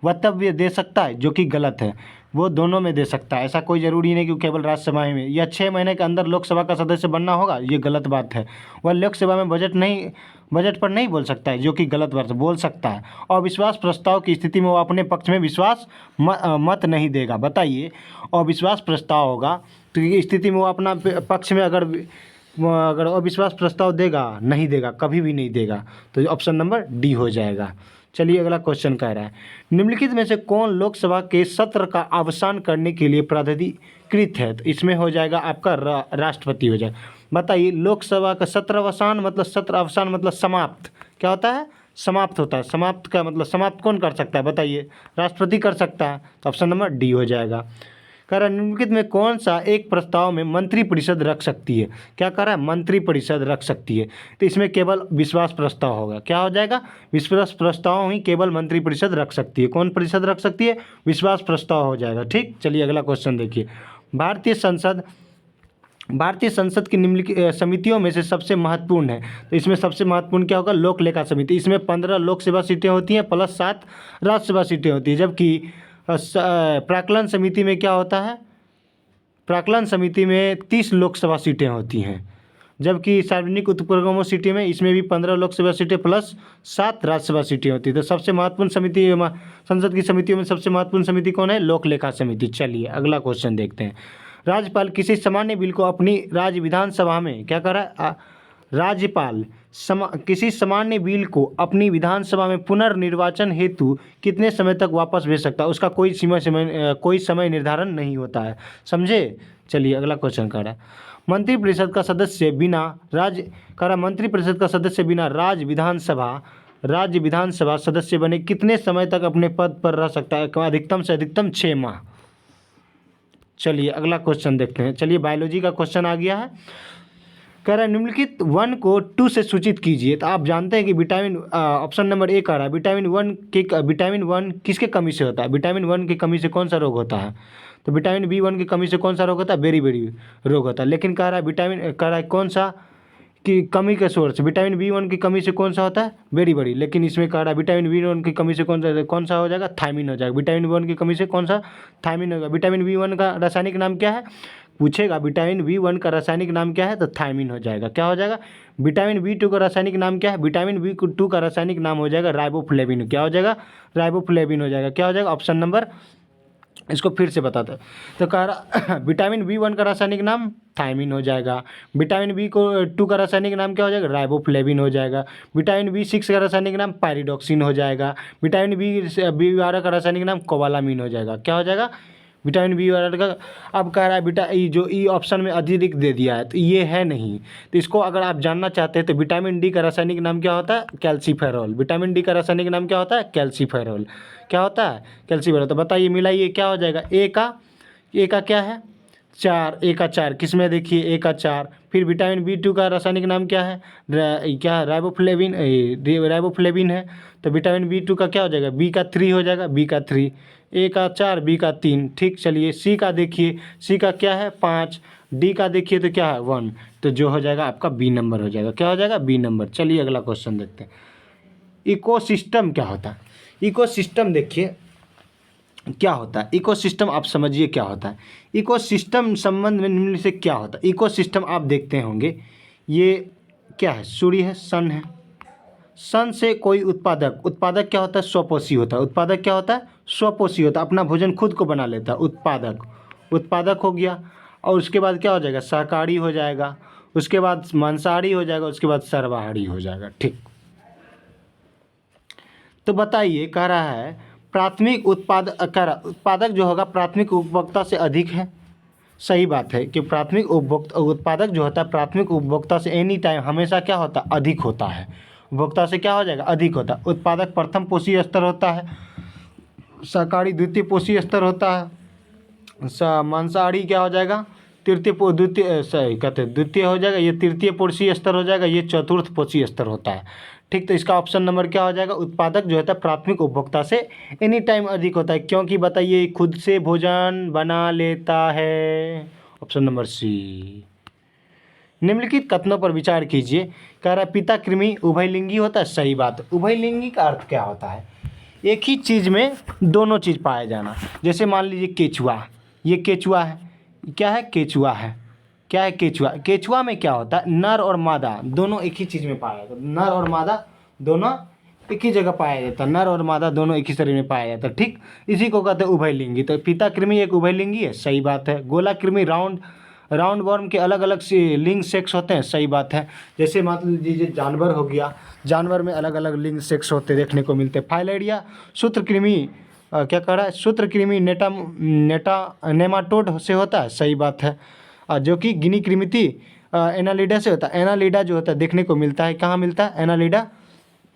वक्तव्य दे सकता है, जो कि गलत है। वो दोनों में दे सकता है, ऐसा कोई ज़रूरी नहीं कि केवल राज्यसभा में। या 6 महीने के अंदर लोकसभा का सदस्य बनना होगा, ये गलत बात है। वह लोकसभा में बजट पर नहीं बोल सकता है, जो कि गलत बात है। बोल सकता है। और विश्वास प्रस्ताव की स्थिति में वो अपने पक्ष में विश्वास मत नहीं देगा। बताइए, और विश्वास प्रस्ताव होगा तो ये स्थिति में वो अपना पक्ष में अगर अविश्वास प्रस्ताव देगा, नहीं देगा, कभी भी नहीं देगा। तो ऑप्शन नंबर डी हो जाएगा। चलिए अगला क्वेश्चन कह रहा है, निम्नलिखित में से कौन लोकसभा के सत्र का अवसान करने के लिए प्राधिकृत है। तो इसमें हो जाएगा आपका राष्ट्रपति हो जाएगा। बताइए, लोकसभा का सत्र अवसान मतलब समाप्त क्या होता है, समाप्त होता है। समाप्त का मतलब समाप्त कौन कर सकता है, बताइए, राष्ट्रपति कर सकता है। तो ऑप्शन नंबर डी हो जाएगा। कह रहा है निम्नलिखित में कौन सा एक प्रस्ताव में मंत्रिपरिषद रख सकती है। क्या कह रहा है, मंत्रिपरिषद रख सकती है। तो इसमें केवल विश्वास प्रस्ताव होगा। क्या हो जाएगा, विश्वास प्रस्ताव ही केवल मंत्रिपरिषद रख सकती है। कौन परिषद रख सकती है, विश्वास प्रस्ताव हो जाएगा। ठीक, चलिए अगला क्वेश्चन देखिए। भारतीय संसद की निम्नलिखित समितियों में से सबसे महत्वपूर्ण है। तो इसमें सबसे महत्वपूर्ण क्या होगा, लोक लेखा समिति। इसमें 15 लोकसभा सीटें होती हैं प्लस 7 राज्यसभा सीटें होती हैं। जबकि प्राक्कलन समिति में क्या होता है, प्राक्कलन समिति में 30 लोकसभा सीटें होती हैं। जबकि सार्वजनिक उपक्रमों सीटें में इसमें भी 15 लोकसभा सीटें प्लस 7 राज्यसभा सीटें होती हैं। तो सबसे महत्वपूर्ण समिति संसद की समितियों में सबसे महत्वपूर्ण समिति कौन है, लोक लेखा समिति। चलिए अगला क्वेश्चन देखते हैं। राज्यपाल किसी सामान्य बिल को अपनी राज्य विधानसभा में क्या कर रहा है, राज्यपाल किसी सामान्य बिल को अपनी विधानसभा में पुनर्निर्वाचन हेतु कितने समय तक वापस भेज सकता है। उसका कोई समय निर्धारण नहीं होता है, समझे। चलिए अगला क्वेश्चन कर रहा है, मंत्रिपरिषद का सदस्य बिना राज्य विधानसभा सदस्य बने कितने समय तक अपने पद पर रह सकता है। अधिकतम से अधिकतम 6 माह। चलिए अगला क्वेश्चन देखते हैं। चलिए बायोलॉजी का क्वेश्चन आ गया है। कह रहा है निम्नलिखित 1 को 2 से सूचित कीजिए। तो आप जानते हैं कि विटामिन, ऑप्शन नंबर ए कह रहा है विटामिन 1 किसके कमी से होता है, विटामिन 1 की कमी से कौन सा रोग होता है। तो विटामिन B1 की कमी से कौन सा रोग होता है, बेरी रोग होता है। लेकिन कह रहा है कौन सा की कमी का सोर्स, विटामिन B1 की कमी से कौन सा होता है, बेरी। लेकिन इसमें कह रहा है विटामिन B1 की कमी से कौन सा हो जाएगा, थायमिन हो जाएगा। विटामिन B1 की कमी से कौन सा, थायमिन होगा। विटामिन B1 का रासायनिक नाम क्या है, पूछेगा विटामिन B1 का रासायनिक नाम क्या है, तो थायमिन हो जाएगा। क्या हो जाएगा, विटामिन B2 का रासायनिक नाम क्या है, विटामिन B2 का रासायनिक नाम हो जाएगा राइबोफ्लेविन। क्या हो जाएगा, राइबोफ्लेविन हो जाएगा। क्या हो जाएगा, ऑप्शन नंबर, इसको फिर से बताते हैं। तो कह रहा विटामिन B1 का रासायनिक नाम थायमिन हो जाएगा। विटामिन B2 का रासायनिक नाम क्या हो जाएगा, राइबोफ्लेविन हो जाएगा। विटामिन B6 का रासायनिक नाम पायरिडॉक्सिन हो जाएगा। विटामिन B12 का रासायनिक नाम कोबालामिन हो जाएगा। क्या हो जाएगा, विटामिन B12 का। अब कह रहा है जो ई ऑप्शन में अतिरिक्त दे दिया है, तो ये है नहीं। तो इसको अगर आप जानना चाहते हैं तो विटामिन डी का रासायनिक नाम क्या होता है, कैल्सीफेरॉल। विटामिन डी का रासायनिक नाम क्या होता है, कैल्सीफेरॉल। क्या होता है, कैल्सीफेरॉल। तो बताइए मिलाइए, क्या हो जाएगा, ए का क्या है 4, ए का 4 किस में, देखिए ए का 4। फिर विटामिन B2 का रासायनिक नाम क्या है, राइबोफ्लेविन है। तो विटामिन B2 का क्या हो जाएगा, बी का 3 हो जाएगा, बी का 3, ए का 4, बी का 3। ठीक, चलिए सी का देखिए, सी का क्या है 5, डी का देखिए तो क्या है 1। तो जो हो जाएगा आपका बी नंबर हो जाएगा। क्या हो जाएगा, बी नंबर। चलिए अगला क्वेश्चन देखते हैं। इकोसिस्टम क्या होता है, इकोसिस्टम देखिए क्या होता है। इकोसिस्टम आप समझिए क्या होता है। इकोसिस्टम संबंध में निम्न से क्या होता है। इकोसिस्टम आप देखते होंगे, ये क्या है, सूर्य है, सन है। सन से कोई उत्पादक क्या होता है, स्वपोषी होता है। उत्पादक क्या होता है, स्वपोषी होता है, अपना भोजन खुद को बना लेता है। उत्पादक हो गया। और उसके बाद क्या हो जाएगा, शाकाहारी हो जाएगा। उसके बाद मांसाहारी हो जाएगा। उसके बाद सर्वाहारी हो जाएगा। ठीक, तो बताइए, कह रहा है प्राथमिक उत्पादक जो होगा प्राथमिक उपभोक्ता से अधिक है। सही बात है कि प्राथमिक उत्पादक जो होता है प्राथमिक उपभोक्ता से एनी टाइम हमेशा क्या होता है, अधिक होता है। उपभोक्ता से क्या हो जाएगा, अधिक होता है। उत्पादक प्रथम पोषी स्तर होता है, शाकाहारी द्वितीय पोषी स्तर होता है, मांसाहारी क्या हो जाएगा, द्वितीय सही कहते हैं द्वितीय हो जाएगा, ये तृतीय पुरुषीय स्तर हो जाएगा, ये चतुर्थ पुरुषीय स्तर होता है। ठीक, तो इसका ऑप्शन नंबर क्या हो जाएगा? उत्पादक जो होता है प्राथमिक उपभोक्ता से एनी टाइम अधिक होता है, क्योंकि बताइए खुद से भोजन बना लेता है। Option number C. निम्नलिखित कथनों पर विचार कीजिए। कह रहा है पिता कृमि उभयलिंगी होता है, सही बात है। उभयलिंगी का अर्थ क्या होता है? एक ही चीज़ में दोनों चीज़ पाया जाना। जैसे मान लीजिए केचुआ, ये केचुआ है, क्या है? केचुआ है। क्या है? केचुआ। केचुआ में क्या होता है? नर और मादा दोनों एक ही चीज़ में पाया जाता है। नर और मादा दोनों एक ही जगह पाया जाता है। नर और मादा दोनों एक ही शरीर में पाया जाता है। ठीक, इसी को कहते हैं उभयलिंगी। तो पिता कृमि एक उभयलिंगी है, सही बात है। गोला कृमि राउंड वर्म के अलग अलग से लिंग सेक्स होते हैं, सही बात है। जैसे मान लीजिए जानवर हो गया, जानवर में अलग अलग लिंग सेक्स होते देखने को मिलते हैं। फाइलेरिया सूत्रकृमि क्या कह रहा है? सूत्रकृमि नेमाटोड से होता है, सही बात है। जो कि गिनी कृमिति एनालिडा से होता है। एनालिडा जो होता है देखने को मिलता है, कहाँ मिलता है एनालिडा?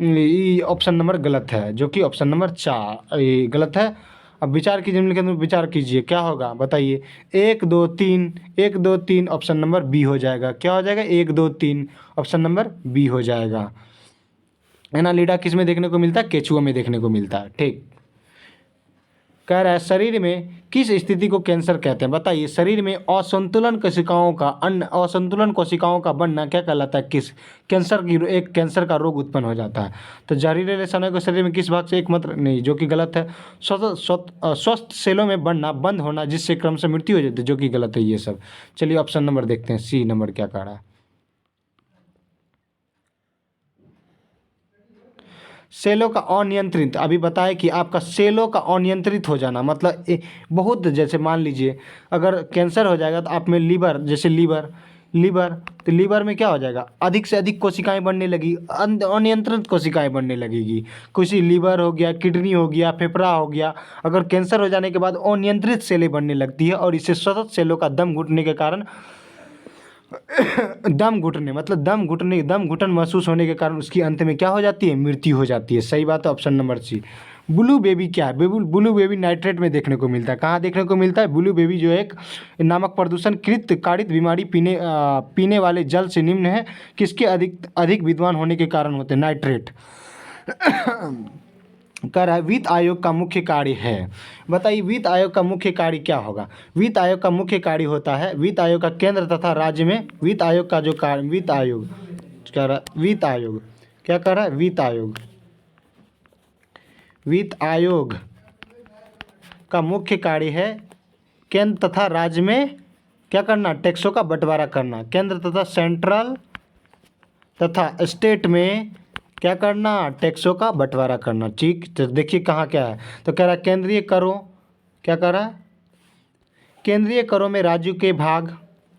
ये ऑप्शन नंबर गलत है, जो कि ऑप्शन नंबर 4 ये गलत है। अब विचार कीजिए, निम्नलिखित में विचार कीजिए, क्या होगा बताइए? 1 2 3, 1 2 3 ऑप्शन नंबर बी हो जाएगा। क्या हो जाएगा? 1 2 3 ऑप्शन नंबर बी हो जाएगा। एनालिडा किस में देखने को मिलता है? केचुआ में देखने को मिलता है। ठीक, कह रहा है शरीर में किस स्थिति को कैंसर कहते हैं? बताइए। शरीर में असंतुलन कोशिकाओं का बनना क्या कहलाता है? किस कैंसर का रोग उत्पन्न हो जाता है। तो जहरीले रसायनों को शरीर में किस भाग से एकमात्र नहीं, जो कि गलत है। स्वस्थ सेलों में बनना बंद होना, जिससे क्रम से मृत्यु हो जाती है, जो कि गलत है ये सब। चलिए ऑप्शन नंबर देखते हैं, सी नंबर क्या कह रहा है। सेलों का अनियंत्रित, अभी बताया कि आपका सेलों का अनियंत्रित हो जाना मतलब बहुत, जैसे मान लीजिए अगर कैंसर हो जाएगा तो आप में लीवर, जैसे लीवर तो लीवर में क्या हो जाएगा? अधिक से अधिक कोशिकाएं बढ़ने लगी, अनियंत्रित कोशिकाएं बढ़ने लगेगी। किसी लीवर हो गया, किडनी हो गया, फेफड़ा हो गया, अगर कैंसर हो जाने के बाद अनियंत्रित सेलें बढ़ने लगती है, और इससे सतत सेलों का दम घुटने के कारण दम घुटन महसूस होने के कारण उसकी अंत में क्या हो जाती है? मृत्यु हो जाती है। सही बात है, option number C. Blue baby क्या है? ब्लू बेबी नाइट्रेट में देखने को मिलता है। कहाँ देखने को मिलता है? ब्लू बेबी जो एक नामक प्रदूषण कृत कारित बीमारी पीने वाले जल से निम्न है किसके अधिक विद्वान होने के कारण होते हैं? नाइट्रेट। कह रहा है वित्त आयोग का मुख्य कार्य है। बताइए वित्त आयोग का मुख्य कार्य क्या होगा? वित्त आयोग का मुख्य कार्य होता है, वित्त आयोग का केंद्र तथा राज्य में वित्त आयोग का जो कार्य, वित्त आयोग कह रहा है, वित्त आयोग क्या कह रहा है? वित्त आयोग का मुख्य कार्य है केंद्र तथा राज्य में क्या करना? टैक्सों का बंटवारा करना। केंद्र तथा सेंट्रल तथा स्टेट में क्या करना? टैक्सों का बंटवारा करना। ठीक, तो देखिए कहाँ क्या है। तो कह रहा है केंद्रीय करों, क्या कह रहा है? केंद्रीय करों में राज्यों के भाग,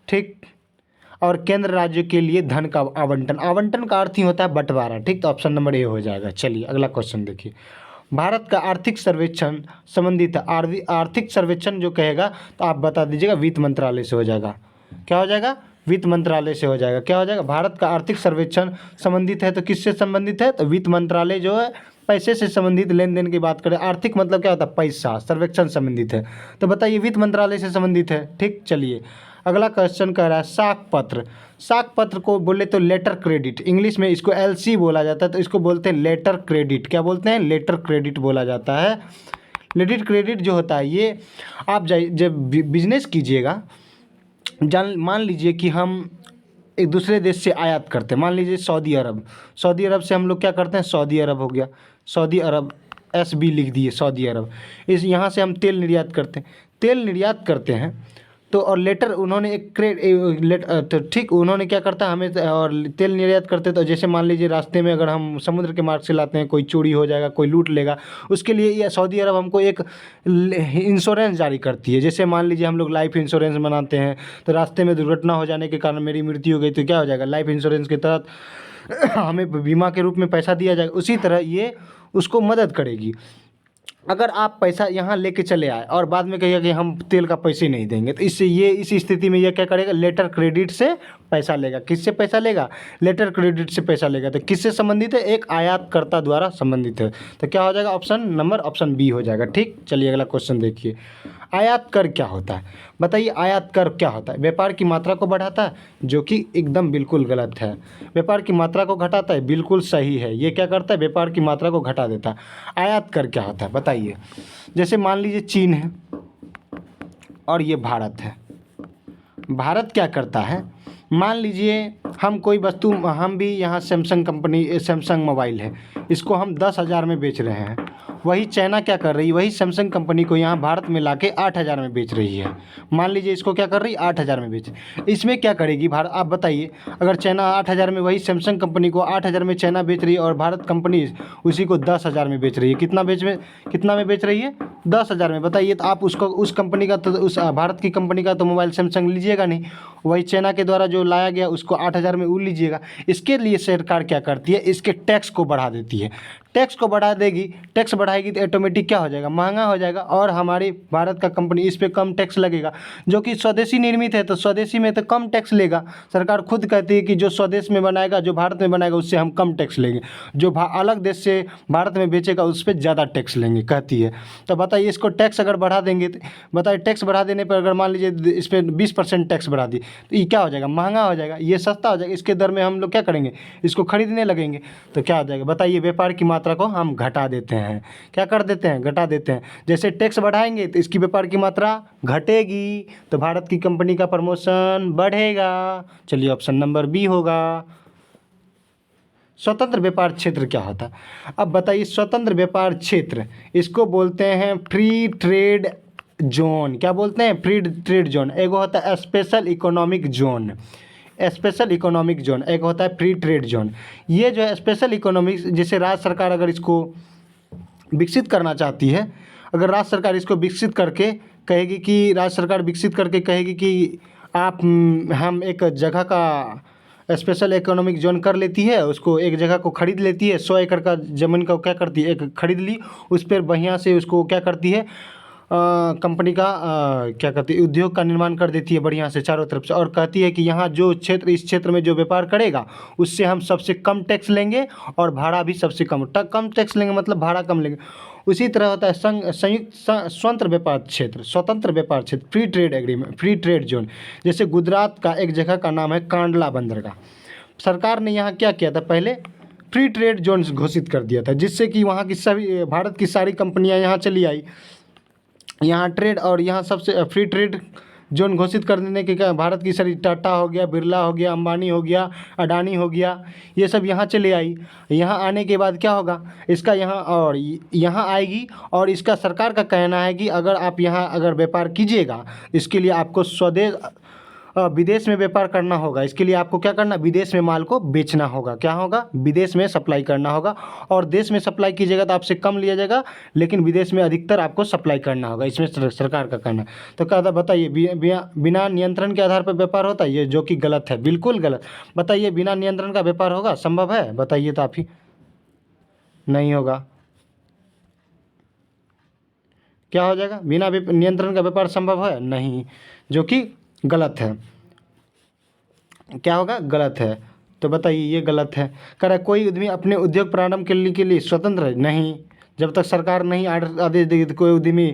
ठीक, और केंद्र राज्य के लिए धन का आवंटन का अर्थ ही होता है बंटवारा। ठीक, तो ऑप्शन नंबर ए हो जाएगा। चलिए अगला क्वेश्चन देखिए। भारत का आर्थिक सर्वेक्षण संबंधित है। आर्थिक सर्वेक्षण जो कहेगा तो आप बता दीजिएगा, वित्त मंत्रालय से हो जाएगा। क्या हो जाएगा? वित्त मंत्रालय से हो जाएगा। क्या हो जाएगा? भारत का आर्थिक सर्वेक्षण संबंधित है तो किससे संबंधित है? तो वित्त मंत्रालय जो है पैसे से संबंधित लेन देन की बात करें। आर्थिक मतलब क्या होता है? पैसा। सर्वेक्षण संबंधित है तो बताइए वित्त मंत्रालय से संबंधित है। ठीक, चलिए अगला क्वेश्चन कह रहा है साख पत्र। साख पत्र को बोले तो लेटर क्रेडिट, इंग्लिश में इसको एलसी बोला जाता है, तो इसको बोलते हैं लेटर क्रेडिट। क्या बोलते हैं? लेटर क्रेडिट बोला जाता है। लेटर क्रेडिट जो होता है ये आप जब बिजनेस कीजिएगा, मान लीजिए कि हम एक दूसरे देश से आयात करते हैं, मान लीजिए सऊदी अरब से हम लोग क्या करते हैं? सऊदी अरब हो गया, सऊदी अरब SB लिख दिए, सऊदी अरब। इस यहाँ से हम तेल निर्यात करते हैं तो और लेटर उन्होंने तो ठीक उन्होंने क्या करता है हमें, और तेल निर्यात करते तो जैसे मान लीजिए रास्ते में अगर हम समुद्र के मार्ग से लाते हैं, कोई चोरी हो जाएगा, कोई लूट लेगा, उसके लिए ये सऊदी अरब हमको एक इंश्योरेंस जारी करती है। जैसे मान लीजिए हम लोग लाइफ इंश्योरेंस बनाते हैं तो रास्ते में दुर्घटना हो जाने के कारण मेरी मृत्यु हो गई तो क्या हो जाएगा? लाइफ इंश्योरेंस के तहत हमें बीमा के रूप में पैसा दिया जाएगा। उसी तरह ये उसको मदद करेगी। अगर आप पैसा यहाँ लेके चले आए और बाद में कहिए कि हम तेल का पैसे नहीं देंगे, तो इससे ये इस स्थिति में ये क्या करेगा? लेटर क्रेडिट से पैसा लेगा। किससे पैसा लेगा? लेटर क्रेडिट से पैसा लेगा। तो किससे संबंधित है? एक आयातकर्ता द्वारा संबंधित है। तो क्या हो जाएगा? ऑप्शन बी हो जाएगा। ठीक, चलिए अगला क्वेश्चन देखिए। आयात कर क्या होता है? बताइए, आयात कर क्या होता है? व्यापार की मात्रा को बढ़ाता है, जो कि एकदम बिल्कुल गलत है। व्यापार की मात्रा को घटाता है, बिल्कुल सही है। ये क्या करता है? व्यापार की मात्रा को घटा देता है। आयात कर क्या होता है बताइए? जैसे मान लीजिए चीन है और ये भारत है। भारत क्या करता है? मान लीजिए हम कोई वस्तु, हम भी यहाँ सैमसंग कंपनी, सैमसंग मोबाइल है, इसको हम 10,000 में बेच रहे हैं। वही चाइना क्या कर रही है? वही सैमसंग कंपनी को यहाँ भारत में लाके 8,000 में बेच रही है। मान लीजिए इसको क्या कर रही है? 8,000 में बेच। इसमें क्या करेगी भारत? आप बताइए। अगर चाइना 8,000 में, वही सैमसंग कंपनी को 8,000 में चाइना बेच रही है और भारत कंपनी उसी को 10,000 में बेच रही है। कितना में बेच रही है? 10,000 में। बताइए, तो आप उसको, उस कंपनी का तो, उस भारत की कंपनी का तो मोबाइल सैमसंग लीजिएगा नहीं, वही चाइना के द्वारा जो लाया गया उसको 8,000 में वो लीजिएगा। इसके लिए सरकार क्या करती है? इसके टैक्स को बढ़ा देती है। टैक्स को बढ़ा देगी, टैक्स बढ़ाएगी तो ऑटोमेटिक क्या हो जाएगा? महंगा हो जाएगा और हमारी भारत का कंपनी इस पे कम टैक्स लगेगा। जो कि स्वदेशी निर्मित है तो स्वदेशी में तो कम टैक्स लेगा। सरकार खुद कहती है कि जो स्वदेश में बनाएगा, जो भारत में बनाएगा, उससे हम कम टैक्स लेंगे। जो अलग देश से भारत में बेचेगा उस पर ज़्यादा टैक्स लेंगे, कहती है। तो बताइए, इसको टैक्स अगर बढ़ा देंगे तो बताइए, टैक्स बढ़ा देने पर अगर मान लीजिए इस पर 20% टैक्स बढ़ा दी तो ये क्या हो जाएगा? महंगा हो जाएगा। ये सस्ता हो जाएगा। इसके दर में हम लोग क्या करेंगे? इसको खरीदने लगेंगे। तो क्या हो जाएगा? बताइए, व्यापार की मात्रा को हम घटा देते हैं। क्या कर देते हैं? घटा देते हैं। जैसे टैक्स बढ़ाएंगे तो इसकी व्यापार की मात्रा घटेगी, तो भारत की कंपनी का प्रमोशन बढ़ेगा। चलिए, ऑप्शन नंबर बी होगा। स्वतंत्र व्यापार क्षेत्र क्या होता है? अब बताइए, स्वतंत्र व्यापार क्षेत्र, इसको बोलते हैं फ्री ट्रेड जोन। क्या बोलते हैं? Free trade zone. एक होता है special economic zone, special economic zone, एक होता है फ्री ट्रेड जोन। ये जो है स्पेशल इकोनॉमिक, जैसे राज्य सरकार अगर इसको विकसित करना चाहती है, अगर राज्य सरकार इसको विकसित करके कहेगी कि, राज्य सरकार विकसित करके कहेगी कि आप, हम एक जगह का स्पेशल इकोनॉमिक जोन कर लेती है, उसको एक जगह को खरीद लेती है, 100 एकड़ का ज़मीन को क्या करती है? एक खरीद ली, उस पर बढ़िया से उसको क्या करती है? कंपनी का क्या करती है? उद्योग का निर्माण कर देती है बढ़िया से चारों तरफ से, और कहती है कि यहाँ जो क्षेत्र, इस क्षेत्र में जो व्यापार करेगा उससे हम सबसे कम टैक्स लेंगे और भाड़ा भी सबसे कम टैक्स लेंगे, मतलब भाड़ा कम लेंगे। उसी तरह होता है संयुक्त स्वतंत्र व्यापार क्षेत्र, स्वतंत्र व्यापार क्षेत्र, free trade agreement, free trade zone. जैसे गुजरात का एक जगह का नाम है कांडला बंदरगाह। सरकार ने यहाँ क्या किया था? पहले फ्री ट्रेड जोन घोषित कर दिया था, जिससे कि वहाँ की सभी, भारत की सारी कंपनियाँ यहाँ चली आई, यहाँ ट्रेड, और यहाँ सबसे फ्री ट्रेड जोन घोषित कर देने के क्या, भारत की सारी, टाटा हो गया, बिरला हो गया, अंबानी हो गया, अडानी हो गया, ये सब यहाँ चले आई। यहाँ आने के बाद क्या होगा? इसका यहाँ, और यहाँ आएगी, और इसका सरकार का कहना है कि अगर आप यहाँ अगर व्यापार कीजिएगा, इसके लिए आपको स्वदेश, विदेश में व्यापार करना होगा। इसके लिए आपको क्या करना? विदेश में माल को बेचना होगा। क्या होगा? विदेश में सप्लाई करना होगा, और देश में सप्लाई कीजिएगा तो आपसे कम लिया जाएगा, लेकिन विदेश में अधिकतर आपको सप्लाई करना होगा। इसमें सरकार का कहना है। तो क्या था बताइए? बिना नियंत्रण के आधार पर व्यापार होता है, ये जो कि गलत है, बिल्कुल गलत। बताइए, बिना नियंत्रण का व्यापार होगा? संभव है? बताइए तो आप ही। नहीं होगा। क्या हो जाएगा? बिना नियंत्रण का व्यापार संभव है? नहीं, जो कि गलत है। क्या होगा? गलत है। तो बताइए, ये गलत है। कह रहा है कोई उद्यमी अपने उद्योग प्रारंभ के लिए स्वतंत्र है? नहीं, जब तक सरकार नहीं आदेश देगी तो कोई उद्यमी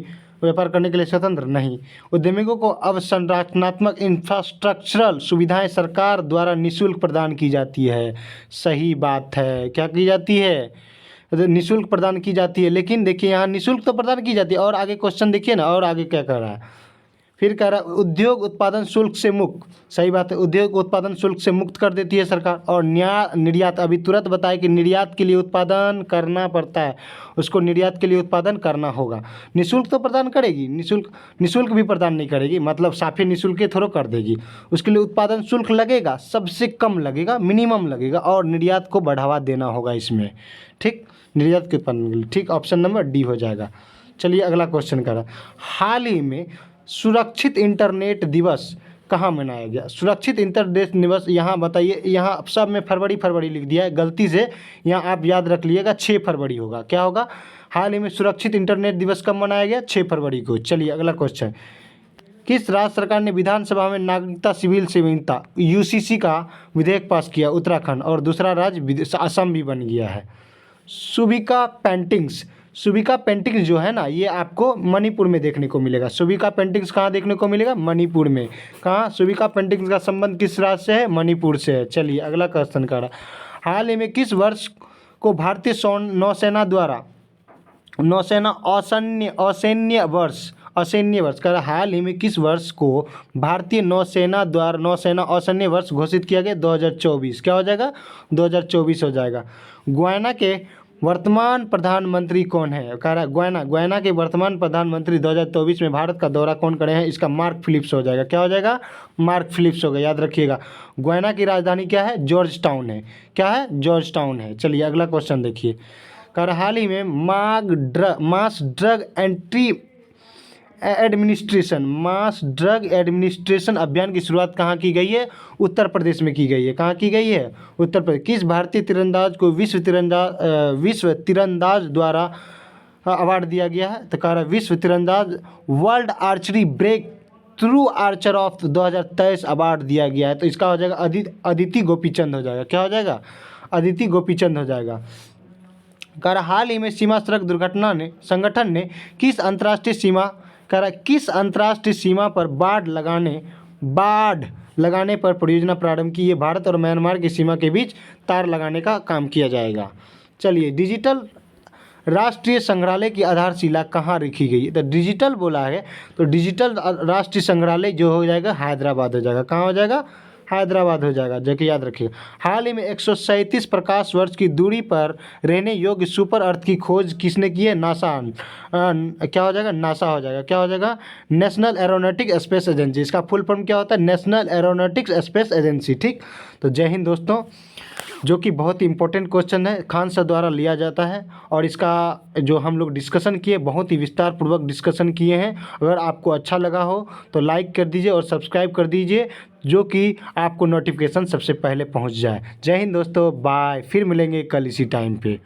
व्यापार करने के लिए स्वतंत्र नहीं। उद्यमियों को अवसंरचनात्मक इंफ्रास्ट्रक्चरल सुविधाएं सरकार द्वारा निःशुल्क प्रदान की जाती है। सही बात है। क्या की जाती है? निःशुल्क प्रदान की जाती है। लेकिन देखिए, यहाँ निःशुल्क तो प्रदान की जाती है, और आगे क्वेश्चन देखिए ना, और आगे क्या कर रहा है? फिर कह रहा है उद्योग उत्पादन शुल्क से मुक्त। सही बात है, उद्योग उत्पादन शुल्क से मुक्त कर देती है सरकार। और निर्यात, अभी तुरंत बताए कि निर्यात के लिए उत्पादन करना पड़ता है, उसको निर्यात के लिए उत्पादन करना होगा। निःशुल्क तो प्रदान करेगी, निःशुल्क भी प्रदान नहीं करेगी, मतलब साफे निःशुल्क थोड़ा कर देगी। उसके लिए उत्पादन शुल्क लगेगा, सबसे कम लगेगा, मिनिमम लगेगा, और निर्यात को बढ़ावा देना होगा इसमें। ठीक, निर्यात के उत्पादन के लिए। ठीक, ऑप्शन नंबर डी हो जाएगा। चलिए अगला क्वेश्चन करा। हाल ही में सुरक्षित इंटरनेट दिवस कहाँ मनाया गया? सुरक्षित इंटरनेट दिवस, यहाँ बताइए, यहाँ सब में फरवरी लिख दिया है गलती से, यहाँ आप याद रख लीजिएगा 6 फरवरी होगा। क्या होगा? हाल ही में सुरक्षित इंटरनेट दिवस कब मनाया गया? 6 फरवरी को। चलिए अगला क्वेश्चन। किस राज्य सरकार ने विधानसभा में नागरिकता सिविल सेविकता यूसीसी का विधेयक पास किया? उत्तराखंड। और दूसरा राज्य असम भी बन गया है। शुभिका पेंटिंग्स, शुभिका पेंटिंग्स जो है ना, ये आपको मणिपुर में देखने को मिलेगा। शुभिका पेंटिंग्स कहाँ देखने को मिलेगा? मणिपुर में। कहाँ? शुभिका पेंटिंग्स का संबंध किस राज्य से है? मणिपुर से है। चलिए अगला क्वेश्चन करा, हाल ही में किस वर्ष को भारतीय नौसेना द्वारा नौसेना असैन्य वर्ष कर हाल ही में किस वर्ष को भारतीय नौसेना द्वारा नौसेना असैन्य वर्ष घोषित किया गया? 2024। क्या हो जाएगा? 2024 हो जाएगा। गुयाना के वर्तमान प्रधानमंत्री कौन है? कह रहा है गुयाना के वर्तमान प्रधानमंत्री 2024 में भारत का दौरा कौन करे हैं? इसका मार्क फिलिप्स हो जाएगा। क्या हो जाएगा? मार्क फिलिप्स हो गया, याद रखिएगा। गुयाना की राजधानी क्या है? जॉर्ज टाउन है। क्या है? जॉर्ज टाउन है। चलिए अगला क्वेश्चन देखिए, कर हाल ही में मास ड्रग एडमिनिस्ट्रेशन अभियान की शुरुआत कहाँ की गई है? उत्तर प्रदेश में की गई है। कहाँ की गई है? उत्तर प्रदेश। किस भारतीय तीरंदाज को विश्व तीरंदाज द्वारा अवार्ड दिया गया है? तो कह रहा है विश्व तीरंदाज world archery breakthrough archer of 2023 award दिया गया है। तो इसका हो जाएगा अदिति गोपीचंद हो जाएगा। क्या हो जाएगा? अदिति गोपीचंद हो जाएगा। कर हाल ही में सीमा सड़क दुर्घटना ने संगठन ने किस अंतर्राष्ट्रीय सीमा पर बाढ़ लगाने पर परियोजना प्रारंभ की? ये भारत और म्यांमार की सीमा के बीच तार लगाने का काम किया जाएगा। चलिए, डिजिटल राष्ट्रीय संग्रहालय की आधारशिला कहाँ रखी गई? तो डिजिटल बोला है तो डिजिटल राष्ट्रीय संग्रहालय जो हो जाएगा हैदराबाद हो जाएगा। कहाँ हो जाएगा? हैदराबाद हो जाएगा, जो कि याद रखिए। हाल ही में 137 प्रकाश वर्ष की दूरी पर रहने योग्य सुपर अर्थ की खोज किसने की है? नासा। क्या हो जाएगा? नासा हो जाएगा। क्या हो जाएगा? National aeronautic space agency. इसका फुल फॉर्म क्या होता है? National aeronautics space agency. ठीक, तो जय हिंद दोस्तों, जो कि बहुत ही इंपॉर्टेंट क्वेश्चन है, खान सर द्वारा लिया जाता है और इसका जो हम लोग डिस्कशन किए बहुत ही विस्तार पूर्वक डिस्कशन किए हैं। अगर आपको अच्छा लगा हो तो लाइक कर दीजिए और सब्सक्राइब कर दीजिए, जो कि आपको नोटिफिकेशन सबसे पहले पहुंच जाए। जय हिंद दोस्तों, बाय। फिर मिलेंगे कल इसी टाइम पे।